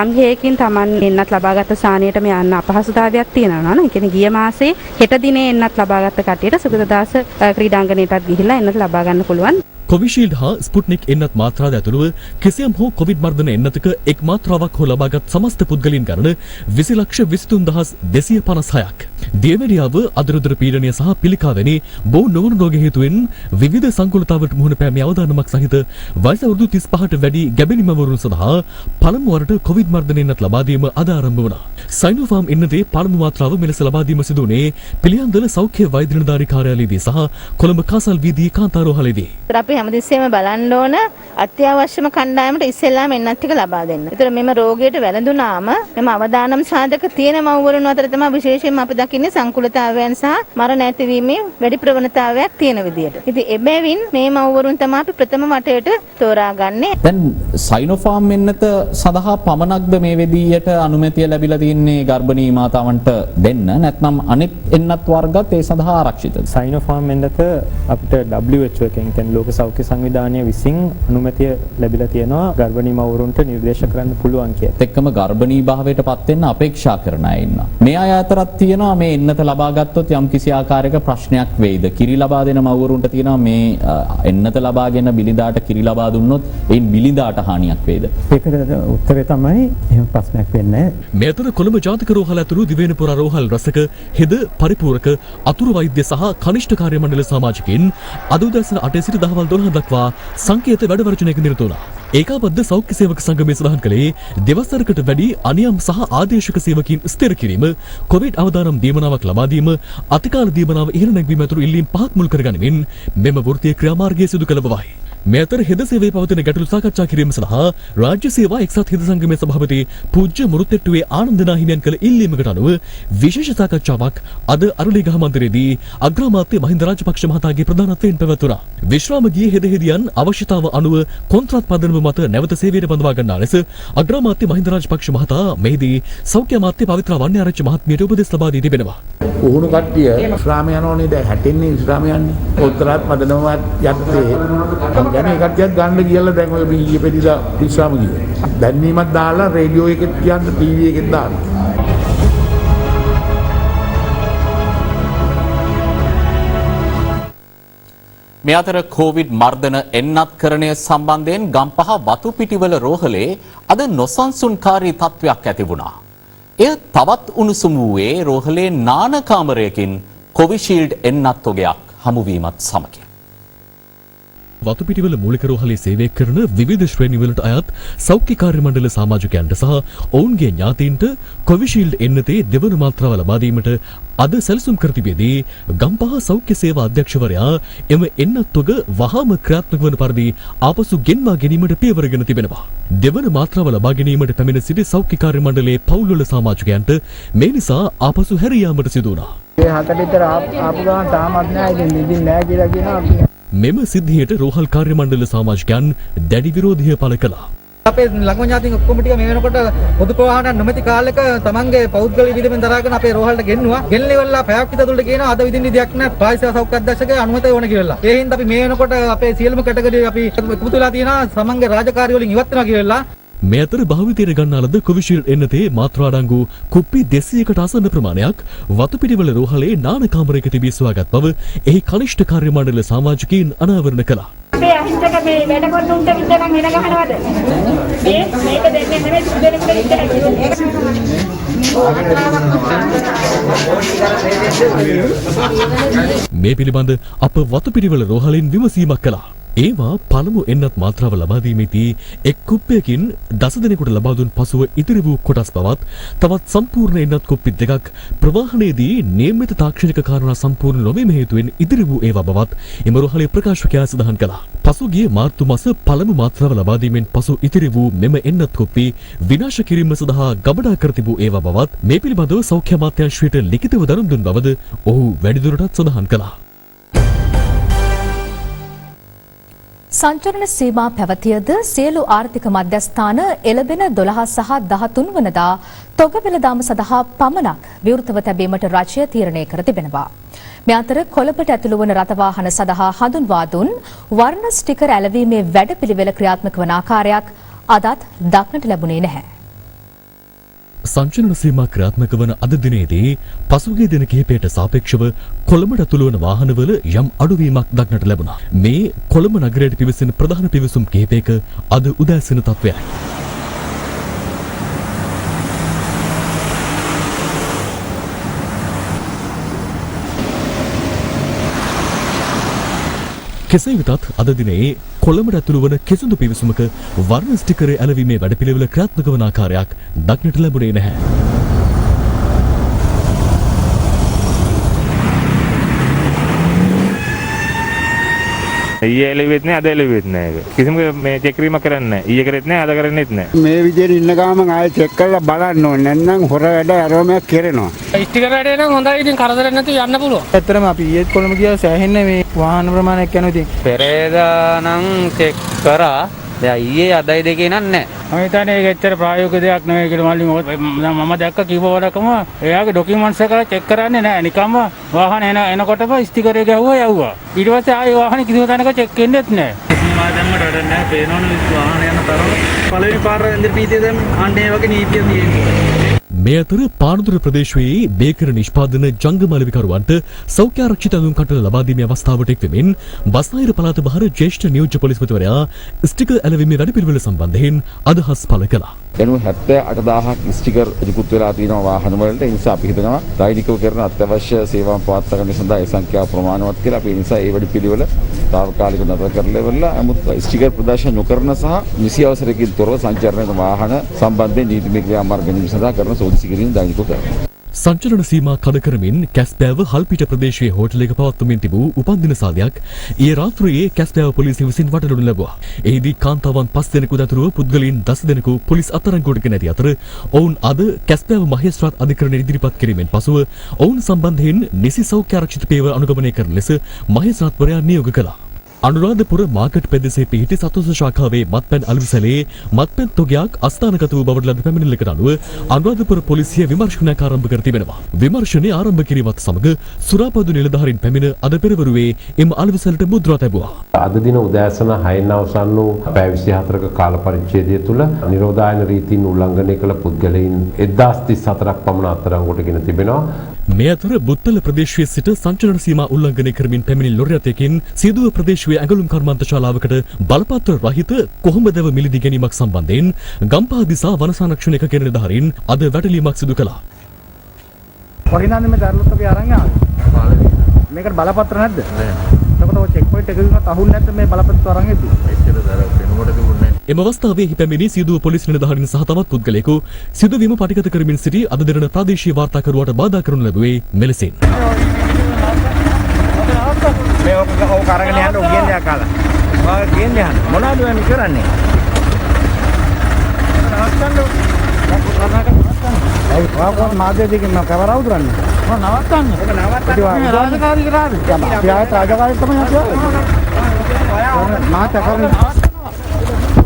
යම් හේකින් Taman එන්නත් ලබාගත් සානියටම යන්න අපහසුතාවයක් තියෙනවා නේද? ඒ කියන්නේ ගිය මාසේ හෙට දිනේ එන්නත් ලබාගත් කට්ටියට සුගතදාස ක්‍රීඩාංගණයටත් ගිහිල්ලා එන්නත් ලබා ගන්න පුළුවන්. කොවිෂීල්ඩ් හා ස්පුට්නික් එන්නත් මාත්‍රාද ඇතුළුව කිසියම් හෝ කොවිඩ් මර්ධන එන්නතක එක් මාත්‍රාවක් හෝ ලබාගත් සමස්ත පුද්ගලයන් ගණන 20,23,256ක්. දියවැඩියාව අදරුදර පීඩනය සහ පිළිකා වැනි බොහෝ නොවන රෝග හේතුවෙන් විවිධ සංකලතාවට මුහුණ පෑමේ අවදානමක් සහිත වයස අවුරුදු 35ට වැඩි ගැබිනිමවරුන් සඳහා පළමු වරට කොවිඩ් මර්ධන එන්නත් ලබා දීම අද ආරම්භ වුණා. සයිනෝෆාම් එන්නතේ පළමු මාත්‍රාව මෙලෙස ලබා දීම සිදු වුණේ පිළියන්දල සෞඛ්‍ය වෛද්‍ය නිලධාරී කාර්යාලයේදී සහ කොළඹ කාසල් වීදියේ කාන්තාරෝහලේදී. අපි හැමතිස්සෙම බලන්න ඕන අත්‍යවශ්‍යම කණ්ඩායමට ඉස්සෙල්ලාම එන්නත් ටික ලබා දෙන්න. ඒතර මෙම රෝගයට වැළඳුනාම මෙම අවදානම් සාධක තියෙන මව්වරුන් අතර තමයි විශේෂයෙන්ම අපි දකින්නේ සංකුලතාවයන් සහ මරණ ඇතිවීමේ වැඩි ප්‍රවණතාවයක් තියෙන විදියට. ඉතින් එබැවින් මේ මව්වරුන් තමයි අපි ප්‍රථම වටේට තෝරාගන්නේ. දැන් සයිනෝෆාම් එන්නත සඳහා පමණක්ද මේ වෙදියට අනුමැතිය ලැබිලා තින්නේ ගර්භණී මාතාවන්ට දෙන්න නැත්නම් අනෙක් එන්නත් වර්ගත් ඒ සඳහා ආරක්ෂිතද? සයිනෝෆාම් එන්නත අපිට WHO එකෙන් ලෝක සෞඛ්‍ය සංවිධානය විසින් අනුමැතිය ලැබිලා තියෙනවා ගර්භණී මව්වරුන්ට නිර්දේශ කරන්න පුළුවන් කියලා. එක්කම ගර්භණී භාවයට පත් වෙන්න අපේක්ෂා කරන අය ඉන්නවා. මේ අය අතරත් තියෙනවා මේ එන්නත ලබා ගත්තොත් යම් කිසි ආකාරයක ප්‍රශ්නයක් වෙයිද? කිරි ලබා දෙන මව්වරුන්ට තියෙනවා මේ එන්නත ලබාගෙන බිලිඳාට කිරි ලබා දුන්නොත් එයින් බිලිඳාට හානියක් වෙයිද? ඒකට උත්තරේ තමයි එහෙම ප්‍රශ්නයක් වෙන්නේ නැහැ. මේ අතර කොළඹ ජාතික රෝහල ඇතුළු දිවයිනපුර රෝහල් රසක හෙද පරිපූරක අතුරු වෛද්‍ය සහ කනිෂ්ඨ කාර්ය මණ්ඩල සමාජිකින් අද උදෑසන 8 සිට දහවල් 12 දක්වා සංකේත වැඩවර්ජනයක නිරත වුණා. ඒකාබද්ධ සෞඛ්‍ය සේවක සංගමයේ සඳහන් කළේ දෙවසරකට වැඩි අනියම් සහ ආදේශක සේවකීන් ස්ථිර කිරීම, කොවිඩ් අවදානම් දීමනාවක් ලබා දීම, අතිකාල දීමනාව ඉහළ නැගවීම ඇතුළු ඉල්ලීම් 5ක් මුල් කරගනිමින් මෙම වෘත්තීය ක්‍රියාමාර්ගය සිදු කළ බවයි. මේ අතර හෙද සේවයේ පවතින ගැටලු සාකච්ඡා කිරීම සඳහා රාජ්‍ය සේවා එක්සත් හෙද සංගමයේ සභාපති පූජ්‍ය මුරුත්තෙට්ටුවේ ආනන්ද නාහිමියන් කළ ඉල්ලීමකට අනුව විශේෂ සාකච්ඡාවක් අද අරුලිගහ මන්දිරයේදී අග්‍රාමාත්‍ය මහින්ද රාජපක්ෂ මහතාගේ ප්‍රධානත්වයෙන් පැවැත්වුණා. විශ්‍රාම ගිය හෙද හෙදියන් අවශ්‍යතාව අනුව කොන්ත්‍රාත් පදනම මත නැවත සේවයට බඳවා ගන්නා ලෙස අග්‍රාමාත්‍ය මහින්ද රාජපක්ෂ මහතා මෙහිදී සෞඛ්‍ය අමාත්‍ය පවිත්‍ර වන්‍යාරච්චි මහත්මියට උපදෙස් ලබා දී තිබෙනවා. උහුණු කට්ටිය විශ්‍රාම යනෝනේ දැන් හැටෙන්නේ විශ්‍රාම යන්නේ. කොන්ත්‍රාත් පදනමවත් යත්තේ ගැන කට්ටියක් ගන්න කියලා දැන් ඔය ඊයේ පෙරිදා විශ්‍රාම ගියේ. දැන්වීමක් දාලා රේඩියෝ එකෙත් කියන්න ටීවී එකෙත් දාන්න. මේ අතර කොවිඩ් මර්ධන එන්නත්කරණය සම්බන්ධයෙන් ගම්පහ වතුපිටිවල රෝහලේ අද නොසන්සුන්කාරී තත්ත්වයක් ඇති වුණා. එය තවත් උණුසුම් වූයේ රෝහලේ නාන කාමරයකින් කොවිෂීල්ඩ් එන්නත් තොගයක් හමුවීමත් සමග. වතුපිටිවල මූලික රෝහලේ සේවය කරන විවිධ ශ්‍රේණිවලට අයත් සෞඛ්‍ය කාර්ය මණ්ඩල සමාජිකයන්ට සහ ඔවුන්ගේ ඥාතීන්ට කොවිෂීල්ඩ් එන්නතේ දෙවන මාත්‍රාව ලබා දීමට අද සැලසුම් කර තිබෙදී ගම්පහ සෞඛ්‍ය සේවා අධ්‍යක්ෂවරයා එම එන්නත් තොග වහාම ක්‍රියාත්මක වන පරිදි ආපසු ගෙන්වා ගැනීමට පියවරගෙන තිබෙනවා. දෙවන මාත්‍රාව ලබා ගැනීමට පැමිණ සිටි සෞඛ්‍ය කාර්ය මණ්ඩලයේ පවුල්වල සමාජිකයන්ට මේ නිසා ආපසු හැරී යාමට සිදු වුණා. ඒ හතට විතර ආපු ගමන් තාමත් නෑ ඉතින් නෑ කියලා කියනවා. මෙම සිද්ධියට රෝහල් කාර්ය මණ්ඩල සමාජිකයන් දැඩි විරෝධය පළ කළා. අපේ ළඟම ඥාතීන් ඔක්කොම ටික මේ වෙනකොට පොදු ප්‍රවාහන නොමැති කාලෙක තමන්ගේ පෞද්ගලික විදිහෙන් දරාගෙන අපේ රෝහලට ගෙන්නුවා. ගෙන්නලිවලා පැයක් විතර දුරට කියනවා අද විදිහින් විදියක් නැහැ. පාරිසරික සෞඛ්‍ය අධ්‍යක්ෂකගේ අනුමැතිය ඕන කියලා. ඒ හින්දා අපි මේ වෙනකොට අපේ සියලුම කැටගරි අපි එකතු වෙලා තියෙනවා තමන්ගේ රාජකාරී වලින් ඉවත් වෙනවා කියලා. මේ අතර භාවිතයට ගන්නා ලද කොවිෂීල්ඩ් එන්නතේ මාත්‍රා අඩංගු කුප්පි 200කට ආසන්න ප්‍රමාණයක් වතුපිටිවල රෝහලේ නාන කාමරයක තිබී සොයාගත් බව එහි කනිෂ්ඨ කාර්ය මණ්ඩල සමාජිකයින් අනාවරණ කළා. අපේ අහිංසක මේ වැඩ කරන උන්ට විතරක් වෙන ගහනවද? මේක දෙන්නේ නෙමෙයි සුදෙනෙකුට විතරයි. මේ පිළිබඳ අප වතුපිටිවල රෝහලින් විමසීමක් කළා. ඒවා පළමු එන්නත් මාත්‍රාව ලබා දීමේදී එක් කුප්පයකින් දස දෙනෙකුට ලබා දුන් පසුව ඉතිරි වූ කොටස් බවත් තවත් සම්පූර්ණ එන්නත් කුප්පි දෙකක් ප්‍රවාහනයේදී නියමිත තාක්ෂණික කාරණා සම්පූර්ණ නොවීම හේතුවෙන් ඉතිරි වූ ඒවා බවත් එම රෝහලේ ප්‍රකාශකයා සඳහන් කළා. පසුගිය මාර්තු මාස පළමු මාත්‍රාව ලබා දීමෙන් පසු ඉතිරි වූ මෙම එන්නත් කුප්පි විනාශ කිරීම සඳහා ගබඩා කර තිබූ ඒවා බවත් මේ පිළිබඳව සෞඛ්‍ය අමාත්‍යාංශයට ලිඛිතව දරම් දුන් බවද ඔහු වැඩිදුරටත් සඳහන් කළා. සංචරණ සීමා පැවතියද සියලු ආර්ථික මධ්‍යස්ථාන එළබෙන 12 සහ 13 වනදා තොග වෙළඳාම සඳහා පමණක් විවෘතව තැබීමට රජය තීරණය කර තිබෙනවා. මේ අතර කොළඹට ඇතුළු වන රථවාහන සඳහා හඳුන්වා දුන් වර්ණ ස්ටිකර් ඇලවීමේ වැඩපිළිවෙල ක්‍රියාත්මක වන ආකාරයක් අදත් දක්නට ලැබුණේ නැහැ. සංචලන සීමා ක්‍රියාත්මක වන අද දිනේදී පසුගිය දින කිහිපයට සාපේක්ෂව කොළඹට ඇතුළු වන වාහනවල යම් අඩුවීමක් දක්නට ලැබුණා. මේ කොළඹ නගරයට පිවිසෙන ප්‍රධාන පිවිසුම් කිහිපයක අද උදෑසන තත්ත්වයයි. කෙසේ වෙතත් අද දිනේ කොළඹට ඇතුළු වන කිසිදු පිවිසුමක වර්ණ ස්ටිකර් ඇලවීමේ වැඩපිළිවෙල ක්‍රියාත්මක වන ආකාරයක් දක්නට ලැබුණේ නැහැ. ඊයේ එළිවෙත් නෑ අද එළිවෙත් නෑ ඒක. කිසිම මේ චෙක් කිරීමක් කරන්නේ නෑ. ඊයේ කරෙත් නෑ අද කරන්නේත් නෑ. මේ විදිහට ඉන්න ගමන් ආයෙ චෙක් කරලා බලන්න ඕනේ. නැත්නම් හොර වැඩ ආරෝමයක් කරනවා. ස්ටිකර් වැඩේ නම් හොඳයි ඉතින් කරදරයක් නැතුව යන්න පුළුවන්. ඇත්තටම අපි ඊයේත් කොළඹ ගියා සෑහෙන්නේ මේ වාහන ප්‍රමාණයක් යනවා ඉතින්. පෙරේදා නම් චෙක් කරා. දැන් ඊයේ අදයි දෙකේ නෑ. මම හිතන්නේ ඒක ඇත්තට ප්‍රායෝගික දෙයක් නෙවෙයි කියලා මල්ලි මොකද මම දැක්ක කිව්වවලකම එයාගේ ඩොකියුමන්ට්ස් එක චෙක් කරන්නේ නැහැ නිකම්ම වාහන එනකොටම ස්ටිකර් එක ගැහුවා යවුවා ඊට පස්සේ ආයේ වාහනේ කිසිම තැනක චෙක් වෙන්නේත් නැහැ මම දැම්මට වැඩක් නැහැ පේනවනේ වාහන යන තරම පළවෙනි පාර ඉන්ද්‍ර පීතිය දැන් අන්නේ වගේ නීතියක් තියෙනවා මේ අතර පානදුර ප්‍රදේශයේ බේකර නිෂ්පාදන ජංගම අලෙවිකරුවන්ට සෞඛ්‍ය ආරක්ෂිත ඇඳුම් කටන ලබා දීමේ අවස්ථාවට එක්වෙමින් බස්නාහිර පළාත බහර ජ්‍යෙෂ්ඨ නියෝජ්‍ය පොලිස්පතිවරයා ස්ටිකර් ඇලවීමේ වැඩපිළිවෙල සම්බන්ධයෙන් අදහස් පළ කළා. එනු 78000ක් ස්ටිකර් ඉදිරිපත් වෙලා තියෙනවා වාහන වලට. ඒ නිසා අපි හිතනවා දෛනිකව කරන අත්‍යවශ්‍ය සේවාවන් පවත්වා ගැනීම සඳහා ඒ සංඛ්‍යාව ප්‍රමාණවත් කියලා. අපි ඒ නිසා ඒ වැඩපිළිවෙල తాවකාලිකව නතර කරලා නමුත් ස්ටිකර් ප්‍රදර්ශන නොකරන සහ නිසි අවසරයකින් තොරව සංචාරන වාහන සම්බන්ධයෙන් නීතිමය ක්‍රියාමාර්ග ගැනීම සඳහා කරන සෝදිසි කිරීම දෛනිකව කරනවා. සංචලන සීමා කඩ කරමින් කැස්බෑව හල්පිට ප්‍රදේශයේ හෝටලයක පවත්වමින් තිබූ උපන්දින සාදයක් ඊයේ රාත්‍රියේ කැස්බෑව පොලිසිය විසින් වටලනු ලැබුවා. එහිදී කාන්තාවන් 5 දෙනෙකු ඇතුළු පුද්ගලයන් 10 දෙනෙකු පොලිස් අත්අඩංගුවට ගෙන ඇති අතර ඔවුන් අද කැස්බෑව මහේස්ත්‍රාත් අධිකරණයට ඉදිරිපත් කිරීමෙන් පසුව ඔවුන් සම්බන්ධයෙන් නිසි සෞඛ්‍ය ආරක්ෂිත පියවර අනුගමනය කරන ලෙස මහේස්ත්‍රාත්වරයා නියෝග කළා. අනුරාධපුර මාකට් පෙදෙසේ පිහිටි සතොස ශාඛාවේ මත්පැන් අලුවිසලේ මත්පැන් තොගයක් අස්ථානගත වූ බවට ලද පැමිණිල්ලකට අනුව අනුරාධපුර පොලිසිය විමර්ශනයක් ආරම්භ කර තිබෙනවා. විමර්ශනය ආරම්භ කිරීමත් සමග සුරාපදු නිලධාරීන් පැමිණ අද පෙරවරුවේ එම අලුවිසලට මුද්‍රා තැබුවා. අද දින උදෑසන 6න් අවසන් වූ පැය 24ක කාල පරිච්ඡේදය තුළ නිරෝධායන රීතීන් උල්ලංඝනය කළ පුද්ගලයන් 1034ක් පමණ අත්අඩංගුවට ගෙන තිබෙනවා. මේ අතර බුත්තල ප්‍රදේශයේ සිට සංචලන සීමා උල්ලංඝනය කරමින් පැමිණි ලොරි රථයකින් සිදුව ප්‍රදේශයේ ඇඟලුම් කර්මාන්ත ශාලාවකට බලපත්‍ර රහිත කොහොඹදව මිලදී ගැනීමක් සම්බන්ධයෙන් ගම්පහ දිසා වන සංරක්ෂණ ඒකකයේ නිලධාරීන් අද වැටලීමක් සිදු කළා. වහිනාන්නේ මේ දරලොත් අපි අරන් ආවේ. මේකට බලපත්‍ර නැද්ද? එතකොට ඔය චෙක් පොයින්ට් එකකින්වත් අහුන්නේ නැද්ද මේ බලපත්‍ර අරන් එද්දි? එච්චර දර වෙනකොට තිබුණේ නැහැ. එම අවස්ථාවේ හිපැමිණි සිදුව පොලිස් නිලධාරීන් සහ තවත් පුද්ගලයෙකු සිදුවීම පටිගත කරමින් සිටි අද දින ප්‍රාදේශීය වාර්තාකරුවාට බාධා කරනු ලැබුවේ මෙලෙසින්. මේ ඔක අරගෙන යන්න උගෙන් දෙයක් ආලා. ඔයා කියන්නේ යන්න. මොනවද වෙන්නේ කරන්නේ? නවත්තන්න. ඒ වාගොත් මාධ්‍යයෙන් මම කවරා උදුරන්නේ. මම නවත්තන්න. ඔක නවත්තන්න. රාජකාරී කරාද? අපි ආයෙත් රාජකාරී තමයි යන්නේ. මාත් කරන්නේ.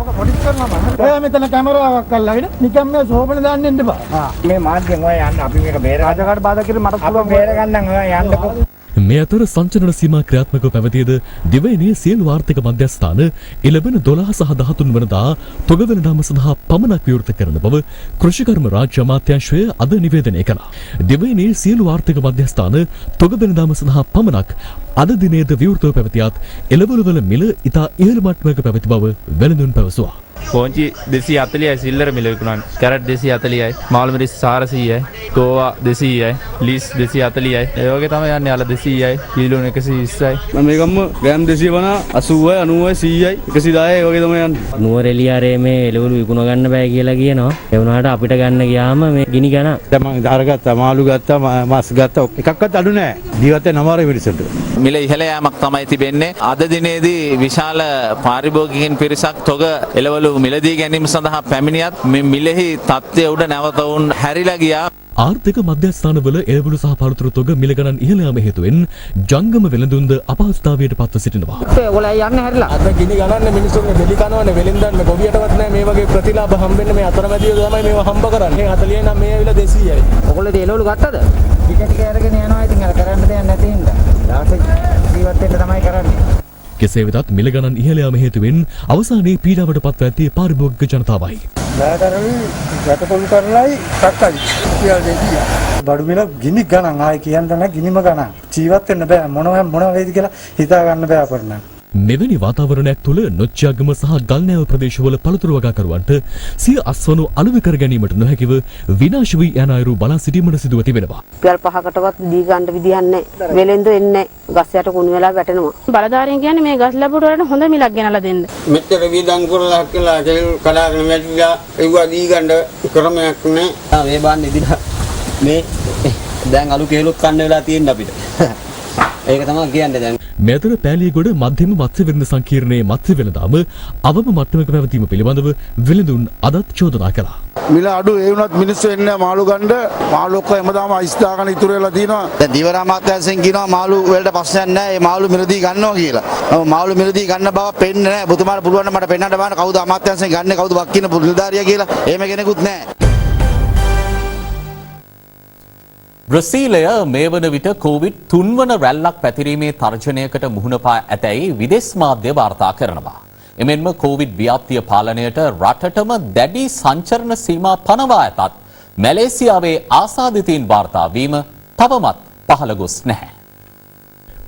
ඔක පොලිස් කරනවා. ඔයා මෙතන කැමරාවක් අල්ලගෙන නිකන් මේ සෝබන දාන්න එන්න බා. මේ මාධ්‍යෙන් ඔයා යන්න අපි මේක බේර රාජකාරී බාධා කිරීම මට පුළුවන් බේර ගන්න ඔයා යන්නකෝ. මේ අතර සංචලන සීමා ක්‍රියාත්මකව පැවතියද දිවයිනේ සියලු ආර්ථික මධ්‍යස්ථාන එළඹෙන 12 සහ 13 වනදා තොග වෙළඳාම සඳහා පමණක් විවෘත කරන බව කෘෂිකර්ම රාජ්‍ය අමාත්‍යාංශය අද නිවේදනය කළා. දිවයිනේ සියලු ආර්ථික මධ්‍යස්ථාන තොග වෙළඳාම සඳහා පමණක් අද දිනේද විවෘතව පැවතියත් එළවලුවල මිල ඉතා ඉහළ මට්ටමක පැවති බව වෙළඳුන් පැවසුවා. පෝංචි 240යි සිල්ලර මිල විකුණන්නේ. කැරට් 240යි, මාළු මිරිස් 400යි, ගෝවා 200යි, ලීස් 240යි. ඒ වගේ තමයි යන්නේ අල 200යි, කීලෝ 120යි. මම මේකම ග්‍රෑම් 250, 80යි, 90යි, 100යි, 110යි ඒ වගේ තමයි යන්නේ. නුවරඑළියාරේ මේ එළවලු විකුණ ගන්න බෑ කියලා කියනවා. ඒ වුණාට අපිට ගන්න ගියාම මේ ගිනි ගණන්. දැන් මම දාර ගත්තා, මාළු ගත්තා, මාස් ගත්තා. එකක්වත් අඩු නෑ. ජීවිතේ නමාරේ මිනිස්සුන්ට. මිල ඉහළ යාමක් තමයි තිබෙන්නේ. අද දිනේදී විශාල පාරිභෝගිකයන් පිරිසක් තොග එළවලු මිලදී ගැනීම සඳහා පැමිණියත් මේ මිලෙහි තත්ත්වය උඩ නැවත වුන් හැරිලා ගියා. ආර්ථික මධ්‍යස්ථානවල එළවලු සහ පළතුරු තොග මිල ගණන් ඉහළ යාම හේතුවෙන් ජංගම වෙළඳුන්ද අපහසුතාවයට පත්ව සිටිනවා. ඔයගොල්ලෝ යන්නේ හැරිලා. අද ගිනි ගණන්නේ මිනිස්සුන්ගේ දෙලි කනවනේ වෙලින්දන්න ගොවියටවත් නැහැ මේ වගේ ප්‍රතිලාභ හම්බෙන්න මේ අතරමැදියෝ තමයි මේවා හම්බ කරන්නේ. 40 නම් මේ ඇවිල්ලා 200යි. ඔයගොල්ලෝ එළවලු ගත්තද? ටික ටික අරගෙන යනවා. ඉතින් අර කරන්න දෙයක් නැති හින්දා. ලාස්ට් ජීවත් වෙන්න තමයි කරන්නේ. කෙසේ වෙතත් මිල ගණන් ඉහළ යාම හේතුවෙන් අවසානයේ පීඩාවට පත්ව ඇත්තේ පාරිභෝගික ජනතාවයි. බෑදරවි ගැටපොල් කරලයි සක්කයි කියලා දෙතියි. බඩු මිල ගිනි ගණන් ආයි කියන්න නැහැ ගිනිම ගණන්. ජීවත් වෙන්න බෑ මොන වේද කියලා හිතා ගන්න බෑ අපට නම්. මෙවැනි වාතාවරණයක් තුළ නොච්චාගම සහ ගල්නෑව ප්‍රදේශවල පළතුරු වගාකරුවන්ට සිය අස්වනු අලුවි කර ගැනීමට නොහැකිව විනාශ වී යන අයුරු බලා සිටීමට සිදුව තිබෙනවා. පියල් 5කටවත් දී ගන්න විදියක් නැහැ. වෙලෙන්දෝ එන්නේ ගස් යට කුණු වෙලා වැටෙනවා. බලධාරීන් කියන්නේ මේ ගස් ලැබුවට වඩා හොඳ මිලක් ගෙනලා දෙන්න. මෙච්චර වියදම් කරලා කියලා තෙල් කඩාගෙන වැටිලා ඒවා දී ගන්න ක්‍රමයක් නැහැ. මේ බාන්න ඉදිරිය මේ දැන් අලු කේලොත් කන්න වෙලා තියෙන අපිට. ඒක තමයි කියන්නේ දැන්. මෙතර පෑලියගොඩ මධ්‍යම මත්ස්‍ය වෙළඳ සංකීර්ණයේ මත්ස්‍ය වෙළඳාම අවම මට්ටමක පැවතීම පිළිබඳව වෙළඳුන් අදත් චෝදනා කළා. මිල අඩු ඒ වුණත් මිනිස්සු එන්නේ මාළු ගන්න. මාළු ඔක්කොම හැමදාම අයිස් දාගෙන ඉතුරු වෙලා තියෙනවා. දැන් දිවරා මාත්‍යාංශයෙන් කියනවා මාළු වලට ප්‍රශ්නයක් නැහැ. මේ මාළු මිලදී ගන්නවා කියලා. මාළු මිලදී ගන්න බව පෙන්නේ නැහැ. ඔබතුමාට පුළුවන් නම් මට පෙන්නන්න බලන්න කවුද අමාත්‍යාංශයෙන් ගන්න කවුද වක්කින නිලධාරියා කියලා. එහෙම කෙනෙකුත් නැහැ. බ්‍රසීලය මේ වන විට කෝවිඩ් 3 වන රැල්ලක් පැතිරීමේ තර්ජනයකට මුහුණ පා ඇතැයි විදේශ මාධ්‍ය වාර්තා කරනවා. එමෙන්ම කෝවිඩ් ව්‍යාප්තිය පාලනයට රටටම දැඩි සංචරණ සීමා පනවා ඇතත් මැලේසියාවේ ආසාදිතයින් වාර්තා වීම තවමත් පහළ ගොස් නැහැ.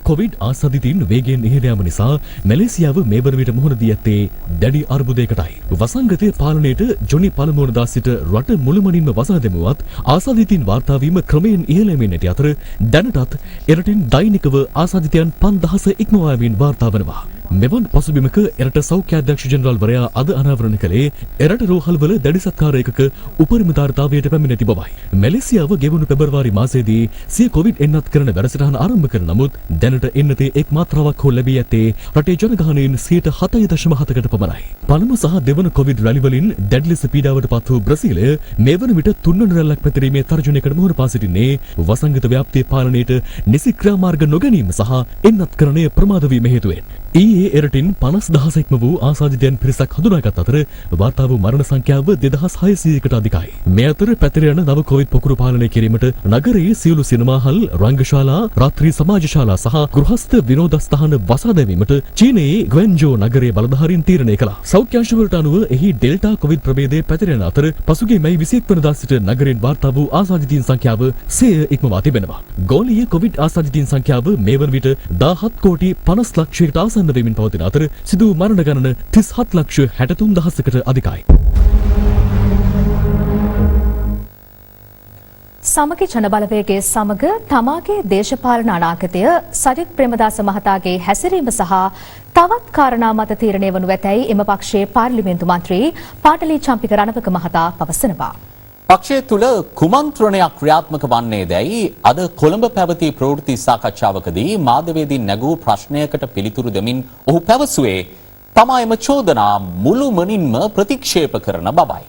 කොවිඩ් ආසාදිතයින් වේගයෙන් ඉහළ යාම නිසා මැලේසියාව මේ වන විට මුහුණ දී ඇත්තේ දැඩි අර්බුදයකටයි. වසංගතයේ පාලනයට ජොනි පළමුවන දා සිට රට මුළුමනින්ම වසා දැමුවත් ආසාදිතයින් වාර්තා වීම ක්‍රමයෙන් ඉහළ යමින් ඇති අතර දැනටත් එරටින් දෛනිකව ආසාදිතයන් 5000 ඉක්මවා යමින් වාර්තා වනවා. මෙවන් පසුබිමක එරට සෞඛ්‍ය අධ්‍යක්ෂ ජෙනරාල් වරයා අද අනාවරණ කළේ එරට රෝහල්වල දැඩි සත්කාර ඒකක උපරිම ධාරිතාවයට පැමිණ ඇති බවයි. මැලේසියාව ගෙවුණු පෙබරවාරි මාසයේදී සිය කොවිඩ් එන්නත් කරන වැඩසටහන ආරම්භ කර නමුත් දැනට එන්නතේ එක් මාත්‍රාවක් හෝ ලැබී ඇත්තේ රටේ ජනගහනයෙන් 7.7%කට පමණයි. පළමු සහ දෙවන කොවිඩ් රැලි වලින් දැඩි ලෙස පීඩාවට පත් වූ බ්‍රසීලය මේ වන විට තුන්වන රැල්ලක් පැතිරීමේ තර්ජනයකට මුහුණ පා සිටින්නේ වසංගත ව්‍යාප්තිය පාලනයට නිසි ක්‍රියාමාර්ග නොගැනීම සහ එන්නත්කරණය ප්‍රමාද වීම හේතුවෙන්. ඊයේ එරටින් 50,000 ඉක්ම වූ ආසාදිතයන් පිරිසක් හඳුනාගත් අතර වාර්තා වූ මරණ සංඛ්‍යාව 2600කට අධිකයි. මේ අතර පැතිර යන නව කොවිඩ් පොකුරු පාලනය කිරීමට නගරයේ සියලු සිනමාහල්, රංගශාලා, රාත්‍රී සමාජශාලා සහ ගෘහස්ත විනෝදස්ථාන වසා දැමීමට චීනයේ ග්වෙන්ජෝ නගරයේ බලධාරීන් තීරණය කළා. සෞඛ්‍ය අංශවලට අනුව එහි ඩෙල්ටා කොවිඩ් ප්‍රභේදය පැතිර යන අතර පසුගිය මැයි 21 වෙනිදා සිට නගරයෙන් වාර්තා වූ ආසාදිතයින් සංඛ්‍යාව 100 ඉක්මවා තිබෙනවා. ගෝලීය කොවිඩ් ආසාදිතයින් සංඛ්‍යාව මේ වන විට 17 කෝටි 50 ලක්ෂයකට ආසන්න වෙමින් පවතින අතර සිදු වූ මරණ ගණන 37 ලක්ෂ 63,000කට අධිකයි. සමගි ජනබලවේගයේ සමග තමාගේ දේශපාලන අනාගතය සජිත් ප්‍රේමදාස මහතාගේ හැසිරීම සහ තවත් කාරණා මත තීරණය වනු ඇතැයි එම පක්ෂයේ පාර්ලිමේන්තු මන්ත්‍රී පාටලී චම්පික රණවක මහතා පවසනවා. පක්ෂය තුළ කුමන්ත්‍රණයක් ක්‍රියාත්මක වන්නේ දැයි අද කොළඹ පැවති ප්‍රවෘත්ති සාකච්ඡාවකදී මාධ්‍යවේදීන් නැගූ ප්‍රශ්නයකට පිළිතුරු දෙමින් ඔහු පැවසුවේ තමා එම චෝදනා මුළුමනින්ම ප්‍රතික්ෂේප කරන බවයි.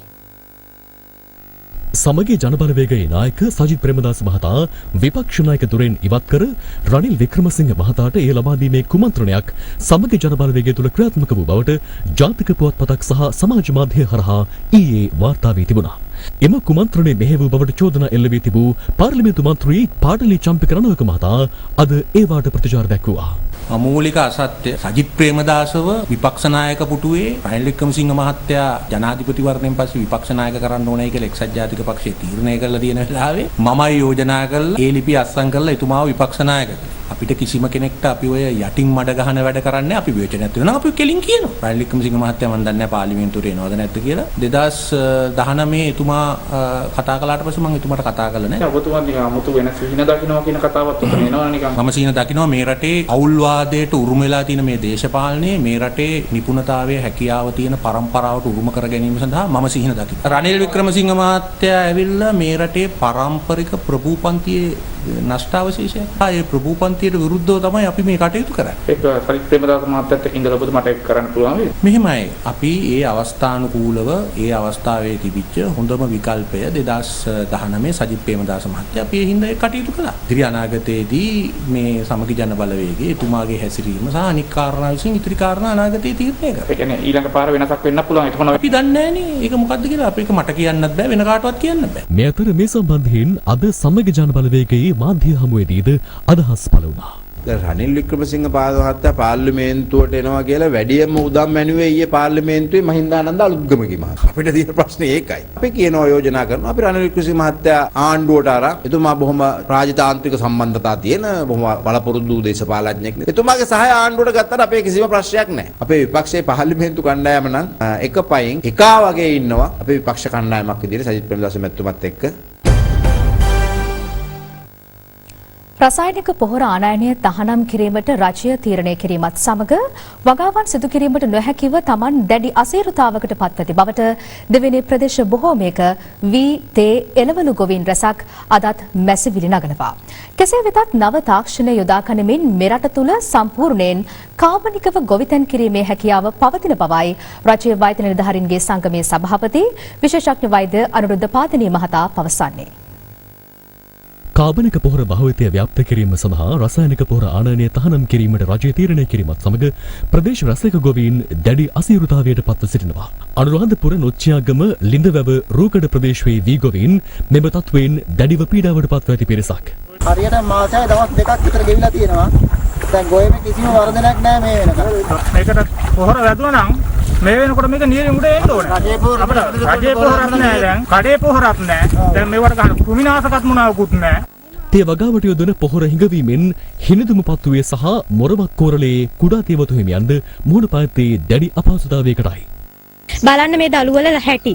සමගි ජනබලවේගයේ නායක සජිත් ප්‍රේමදාස මහතා විපක්ෂ නායක දුරෙන් ඉවත් කර රනිල් වික්‍රමසිංහ මහතාට එය ලබා දීමේ කුමන්ත්‍රණයක් සමගි ජනබලවේගය තුළ ක්‍රියාත්මක වූ බවට ජාතික පුවත්පතක් සහ සමාජ මාධ්‍ය හරහා ඊයේ වාර්තා වී තිබුණා. එම කුමන්ත්‍රණය මෙහෙයවූ බවට චෝදනා එල්ල වී තිබූ පාර්ලිමේන්තු මන්ත්‍රී පාටලී චම්පික රණවක මහතා අද ඒවාට ප්‍රතිචාර දැක්වුවා. අමූලික අසත්‍ය සජිත් ප්‍රේමදාසව විපක්ෂ නායක පුටුවේ රනිල් වික්‍රමසිංහ මහත්තයා ජනාධිපතිවරණයෙන් පස්සේ විපක්ෂ நாயක කරන්න ඕනයි කියලා එක්සත් ජාතික පක්ෂය තීරණය කරලා තියෙන වෙලාවේ මමයි යෝජනා කරලා ඒ ලිපිය අත්සන් කරලා එතුමාව විපක්ෂ නායක අපිට කිසිම කෙනෙක්ට අපි ඔය යටින් මඩ ගහන වැඩ කරන්නේ අපි විවේචනයක් වෙනවා අපි කෙලින් කියනවා රනිල් වික්‍රමසිංහ මහත්තයා මම දන්නේ නැහැ පාර්ලිමේන්තුවට එනවද නැද්ද කියලා 2019 එතුමා කතා කළාට පස්සේ මම එතුමාට කතා කළා නෑ ඔබතුමා නිකන් 아무තු වෙන සිහින දකින්නවා කියන කතාවත් උතන එනවා නිකන් මම සිහින දකින්නවා මේ රටේ අවුල්වාදයට උරුම වෙලා තියෙන මේ දේශපාලනයේ මේ රටේ නිපුණතාවයේ හැකියාව තියෙන පරම්පරාවට උරුම කර ගැනීම සඳහා මම සිහින දකින්නවා රනිල් වික්‍රමසිංහ මහත්තයා ඇවිල්ලා මේ රටේ පාරම්පරික ප්‍රභූපන්තියේ නෂ්ටාවශේෂයක්. ඒ ප්‍රභූපන්තියට විරුද්ධව තමයි අපි මේ කටයුතු කරන්නේ. ඒක සරිත් ප්‍රේමදාස මහත්තයාත් එක්ක ඉඳලා ඔබට මට ඒක කරන්න පුළුවන් වේද? මෙහෙමයි. අපි ඒ අවස්ථානුකූලව ඒ අවස්ථාවේ තිබිච්ච හොඳම විකල්පය 2019 සජිත් ප්‍රේමදාස මහත්තයා අපි ඒ හින්දා ඒ කටයුතු කළා. ඉතිරි අනාගතයේදී මේ සමගි ජන බලවේගයේ එතුමාගේ හැසිරීම සහ අනික් කාරණා විසින් ඉතිරි කාරණා අනාගතයේ තීරණය කරා. ඒ කියන්නේ ඊළඟ පාර වෙනසක් වෙන්න පුළුවන්. ඒක මොනවද? අපි දන්නේ නැහනේ. ඒක මොකද්ද කියලා අපි ඒක මට කියන්නත් බෑ වෙන කාටවත් කියන්න බෑ. මේ අතර මේ සම්බන්ධයෙන් අද සමගි ජන බලවේගයේ මාධ්‍ය හමුවේදීද අදහස් පළ වුණා. රනිල් වික්‍රමසිංහ මහත්තයා පාර්ලිමේන්තුවට එනවා කියලා වැඩියෙන්ම උදම් ඇනුවේ ඊයේ පාර්ලිමේන්තුවේ මහින්දානන්ද අලුත්ගමගේ මහතා. අපිට තියෙන ප්‍රශ්නේ ඒකයි. අපි කියනවා යෝජනා කරනවා අපි රනිල් වික්‍රමසිංහ මහත්තයා ආණ්ඩුවට අරන් එතුමා බොහොම රාජතාන්ත්‍රික සම්බන්ධතා තියෙන බොහොම බලපොරොන්දු දේශපාලඥයෙක්. එතුමාගේ සහාය ආණ්ඩුවට ගත්තට අපේ කිසිම ප්‍රශ්නයක් නැහැ. අපේ විපක්ෂයේ පාර්ලිමේන්තු කණ්ඩායම නම් එක පයින් එකා වගේ ඉන්නවා. අපේ විපක්ෂ කණ්ඩායමක් විදිහට සජිත් ප්‍රේමදාස මැතිතුමත් එක්ක රසායනික පොහොර ආනයනය තහනම් කිරීමට රජය තීරණය කිරීමත් සමග වගාවන් සිදු කිරීමට නොහැකිව Taman දැඩි අසීරුතාවකට පත් ඇති බවට දෙවෙනි ප්‍රදේශ බොහෝමයක තේ එළවලු ගොවීන් රැසක් අදත් මැසිවිලි නගනවා. කෙසේ වෙතත් නව තාක්ෂණය යොදා ගනිමින් මෙරට තුළ සම්පූර්ණයෙන් කාබනිකව ගොවිතැන් කිරීමේ හැකියාව පවතින බවයි රජයේ වෛද්‍ය නිලධාරීන්ගේ සංගමයේ සභාපති විශේෂඥ වෛද්‍ය අනුරුද්ධ පාදනී මහතා පවසන්නේ. කාබනික පොහොර භාවිතය ව්‍යාප්ත කිරීම සඳහා රසායනික පොහොර ආනයනය තහනම් කිරීමට රජය තීරණය කිරීමත් සමග ප්‍රදේශ රසයක ගොවීන් දැඩි අසීරුතාවයට පත්ව සිටිනවා. අනුරාධපුර නොච්චියාගම ලිඳවැව රූකඩ ප්‍රදේශයේ වී ගොවීන් මෙම තත්වයෙන් දැඩිව පීඩාවට පත්ව ඇති පිරිසක්. හරියට මාසෙයි දවස් දෙකක් විතර ගෙවිලා තියෙනවා. දැන් ගොයමේ කිසිම වර්ධනයක් නැහැ මේ වෙනකන්. මේකට පොහොර වැදුවා නම් මේ වෙනකොට මේක නියම උඩ එන්න ඕනේ. රජේ පොහොරක් නැහැ දැන්. කඩේ පොහොරක් නැහැ. දැන් මේවට ගන්න කෘමිනාශකත් මොනවාකුත් නැහැ. තේ වගාවට යොදන පොහොර හිඟවීමෙන් හිනිදුමු පත්තුවේ සහ මොරවක් කෝරළේ කුඩා තේවතු හිමියන්ද මුහුණ පාත්තේ දැඩි අපහසුතාවයකටයි. බලන්න මේ දළු වල හැටි.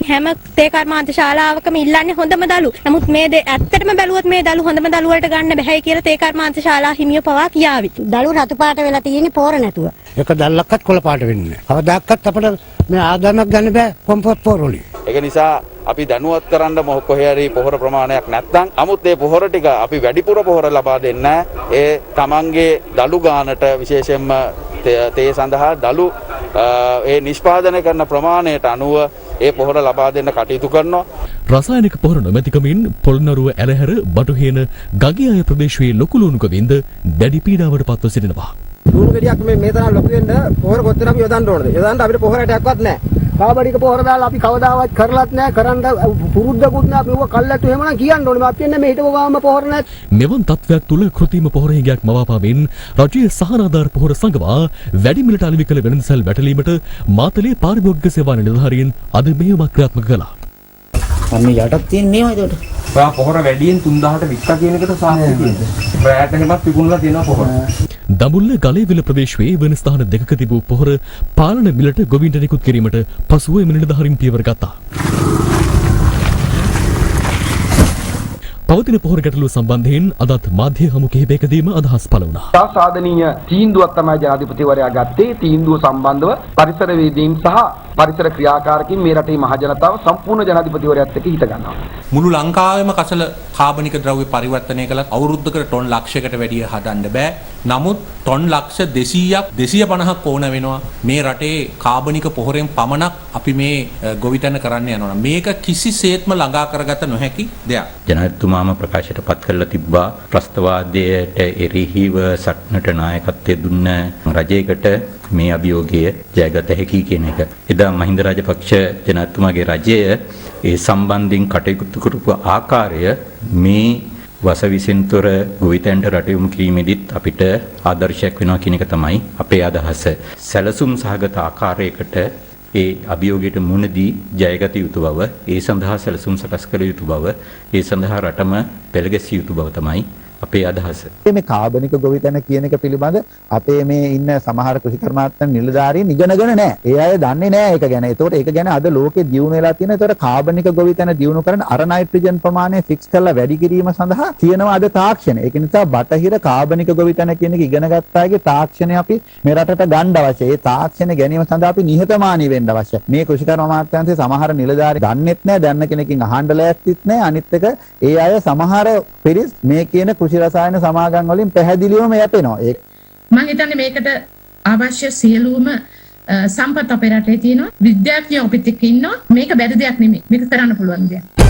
හැම තේ කර්මාන්ත ශාලාවකම ඉල්ලන්නේ හොඳම දළු. නමුත් මේ ඇත්තටම බැලුවොත් මේ දළු හොඳම දළු වලට ගන්න බැහැ කියලා තේ කර්මාන්ත ශාලා හිමියෝ පවා කියාවි. දළු රතු පාට වෙලා තියෙන්නේ පොර නැතුව. එක දැල්ලක්වත් කොළ පාට වෙන්නේ නැහැ. කවදාකවත් අපිට මේ ආදායමක් ගන්න බෑ කොම්පෝස්ට් පොර වලින්. ඒක නිසා අපි දැනුවත් කරන්න කොහේ හරි පොහොර ප්‍රමාණයක් නැත්නම් 아무ත් මේ පොහොර ටික අපි වැඩිපුර පොහොර ලබා දෙන්න ඒ තමන්ගේ දළු ගානට විශේෂයෙන්ම තේ සඳහා දළු ඒ නිෂ්පාදනය කරන ප්‍රමාණයට අනුව ඒ පොහොර ලබා දෙන්න කටයුතු කරනවා. රසායනික පොහොර නොමැතිකමින් පොළොන්නරුව ඇලහැර බටුහේන ගගියාය ප්‍රදේශයේ ලොකු ලුණුකවින්ද දැඩි පීඩාවට පත්ව සිටිනවා. ලුණු ගෙඩියක් මේ තරම් ලොකු වෙන්න පොහොර කොච්චර අපි යොදන්න ඕනද? යොදන්න අපිට පොහොර රටයක්වත් නැහැ. කාබනික පොහොර දාලා අපි කවදාවත් කරලත් නැහැ. කරන්න පුරුද්දකුත් නැහැ. අපි ඔය කල්ලාතු එහෙමනම් කියන්න ඕනේ. අපි කියන්නේ මේ හිටපු ගාම පොහොර නැහැ. මෙවන් තත්ත්වයක් තුළ කෘත්‍රිම පොහොර හිඟයක් මවාපාමින් රජයේ සහනාධාර පොහොර සංගවා වැඩි මිලට අලෙවි කළ වෙළඳසැල් වැටලීමට මාතලේ පාරිභෝගික සේවා නිලධාරීන් අද මෙහෙයුමක් ක්‍රියාත්මක කළා. අන්න යටත් තියෙන්නේ ඒකට. ඔයා පොහොර වැඩියෙන් 3000ට වික්කා කියන එකට සාහිත්‍ය තියෙනවා. රැයට හැමත් විකුණලා තියෙනවා පොහොර. දඹුල්ල ගලේවිල ප්‍රදේශයේ වෙන ස්ථාන දෙකක තිබූ පොහොර පාලන මිලට ගොවීන්ට නිකුත් කිරීමට පසුව එම නිලධාරීන් පියවර ගත්තා. පවතින පොහොර ගැටලුව සම්බන්ධයෙන් අදත් මාධ්‍ය හමු කිහිපයකදීම අදහස් පළ වුණා. සාධනීය තීන්දුවක් තමයි ජනාධිපතිවරයා ගත්තේ. තීන්දුව සම්බන්ධව පරිසරවේදීන් සහ පරිසර ක්‍රියාකාරකින් මේ රටේ මහ ජනතාව සම්පූර්ණ ජනාධිපතිවරයාත් එක්ක හිත ගන්නවා. මුළු ලංකාවෙම කසල කාබනික ද්‍රව්‍ය පරිවර්තනය කළත් අවුරුද්දකට ටොන් ලක්ෂයකට වැඩිය හදන්න බෑ. නමුත් ටොන් ලක්ෂ 200ක් 250ක් ඕන වෙනවා මේ රටේ කාබනික පොහොරෙන් පමණක් අපි මේ ගොවිතැන කරන්න යනවා. මේක කිසිසේත්ම ළඟා කරගත නොහැකි දෙයක්. ජනාධිපතිතුමාම ප්‍රකාශයට පත් කරලා තිබ්බා ප්‍රස්තවාදයට එරෙහිව සටනට නායකත්වය දුන්න රජයකට මේ අභියෝගය ජයගත හැකි කියන එක. එදා මහින්ද රාජපක්ෂ ජනාධිපතිතුමාගේ රජය ඒ සම්බන්ධයෙන් කටයුතු කරපු ආකාරය මේ වසවිසෙන්තොර ගොවිතැන්ට රටයුම් කිරීමේදීත් අපිට ආදර්ශයක් වෙනවා කියන එක තමයි අපේ අදහස. සැලසුම් සහගත ආකාරයකට ඒ අභියෝගයට මුහුණ දී ජයගත යුතු බව, ඒ සඳහා සැලසුම් සකස් කළ යුතු බව, ඒ සඳහා රටම පෙළගැසිය යුතු බව තමයි අපේ අදහස. මේ කාබනික ගොවිතැන කියන එක පිළිබඳ අපේ මේ ඉන්න සමහර කෘෂිකර්මාන්ත නිලධාරීන් ඉගෙනගෙන නැහැ. ඒ අය දන්නේ නැහැ ඒක ගැන. ඒතකොට ඒක ගැන අද ලෝකේ දියුණු වෙලා තියෙන. ඒතකොට කාබනික ගොවිතැන දියුණු කරන අර නයිට්‍රජන් ප්‍රමාණය ෆික්ස් කරලා වැඩි කිරීම සඳහා තියෙනවා අද තාක්ෂණ. ඒක නිසා බටහිර කාබනික ගොවිතැන කියන එක ඉගෙන ගත්ත අයගේ තාක්ෂණය අපි මේ රටට ගන්න අවශ්‍යයි. ඒ තාක්ෂණ ගැනීම සඳහා අපි නිහතමානී වෙන්න අවශ්‍යයි. මේ කෘෂිකර්මාන්තයන්සේ සමහර නිලධාරීන් දන්නෙත් නැහැ, දන්න කෙනකින් අහන්න ලෑස්තිත් නැහැ. අනිත් එක ඒ අය සමහර පිරිස් මේ කියන රසායන සමාගම් වලින් පැහැදිලිවම යැපෙනවා. මම හිතන්නේ මේකට අවශ්‍ය සියලුම සම්පත් අපේ රටේ තියෙනවා. විද්‍යාඥයෝ අපිට ඉන්නවා. මේක බැරි දෙයක් නෙමෙයි. මේක කරන්න පුළුවන් දෙයක්.